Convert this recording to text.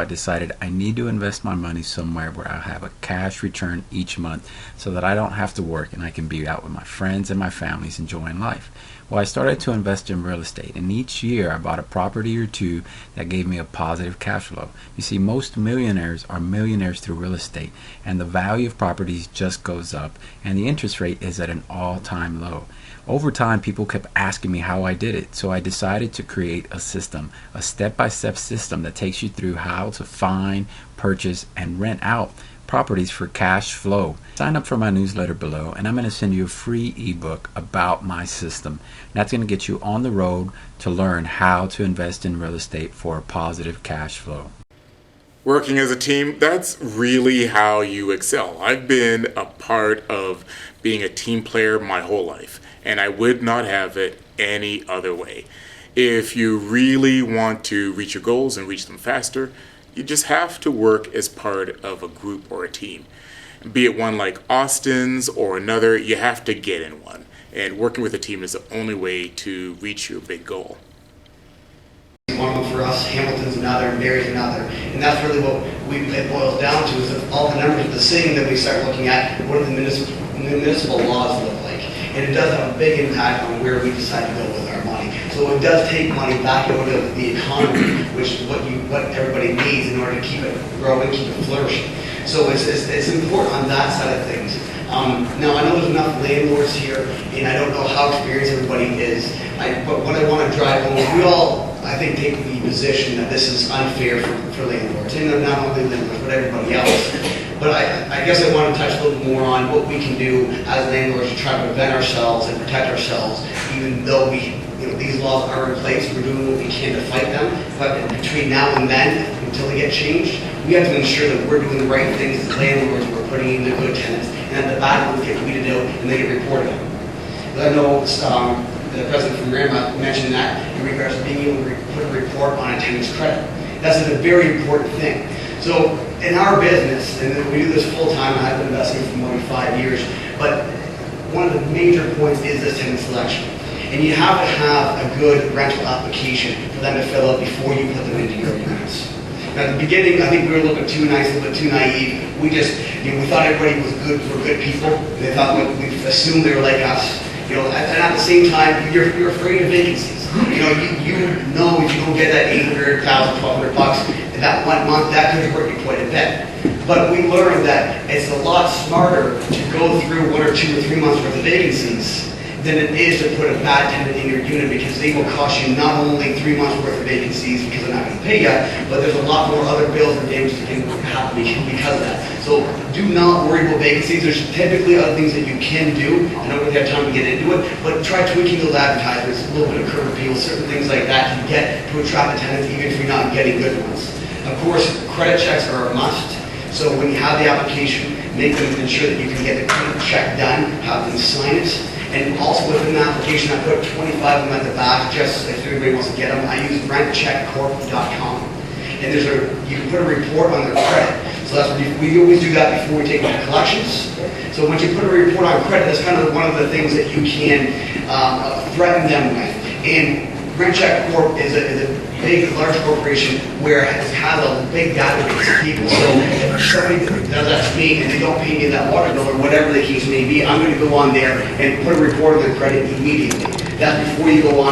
I decided I need to invest my money somewhere where I have a cash return each month so that I don't have to work and I can be out with my friends and my families enjoying life. Well, I started to invest in real estate, and each year I bought a property or two that gave me a positive cash flow. You see, most millionaires are millionaires through real estate, and the value of properties just goes up, and the interest rate is at an all-time low. Over time, people kept asking me how I did it, so I decided to create a system, a step-by-step system that takes you through how to find, purchase, and rent out properties for cash flow. Sign up for my newsletter below, and I'm going to send you a free ebook about my system. That's going to get you on the road to learn how to invest in real estate for a positive cash flow. Working as a team, that's really how you excel. I've been a part of being a team player my whole life, and I would not have it any other way. If you really want to reach your goals and reach them faster, you just have to work as part of a group or a team. Be it one like Austin's or another, you have to get in one. And working with a team is the only way to reach your big goal. One of them for us, Hamilton's another, and Barry's another. And that's really what it boils down to, is if all the numbers are the same, then we start looking at what do the municipal laws look like. And it does have a big impact on where we decide to go with our money. So it does take money back out of the economy, which is what everybody needs in order to keep it growing, keep it flourishing. So it's important on that side of things. Now I know there's enough landlords here, and I don't know how experienced everybody is. But what I want to drive home is we all, I think, take the position that this is unfair for landlords, and not only landlords, but everybody else. But I guess I want to touch a little more on what we can do as landlords to try to prevent ourselves and protect ourselves, even though these laws are in place. We're doing what we can to fight them. But between now and then, until they get changed, we have to ensure that we're doing the right things as landlords. We're putting in the good tenants, and that the bad ones get weeded out and they get reported on. I know the president from Rama mentioned that in regards to being able to put a report on a tenant's credit. That's a very important thing. So in our business, and we do this full time, I've been investing for more than 5 years, but one of the major points is this tenant selection. And you have to have a good rental application for them to fill out before you put them into your units. Now, at the beginning, I think we were a little bit too nice, a little bit too naive. We just, we thought everybody was good, were good people. And they thought we assumed they were like us. And at the same time, you're afraid of vacancies. You know if you don't get that $800, $1,000, $1,200, that 1 month, that could hurt you quite a bit. But we learned that it's a lot smarter to go through 1 or 2 or 3 months worth of vacancies than it is to put a bad tenant in your unit, because they will cost you not only 3 months worth of vacancies because they're not going to pay you, but there's a lot more other bills and damages that can happen because of that. So do not worry about vacancies. There's typically other things that you can do. I don't really have time to get into it, but try tweaking those advertisements, a little bit of curb appeal, certain things like that to get to attract the tenants, even if you're not getting good ones. Of course, credit checks are a must. So when you have the application, make them ensure that you can get the credit check done, have them sign it. And also within the application, I put 25 of them at the back, just if anybody wants to get them. I use rentcheckcorp.com. And you can put a report on their credit. So we always do that before we take them to collections. So once you put a report on credit, that's kind of one of the things that you can threaten them with. And Rent Check Corp is a big, large corporation where it has a big database of people. So if somebody does that to me and they don't pay me that water bill or whatever the case may be, I'm going to go on there and put a report on their credit immediately. That's before you go on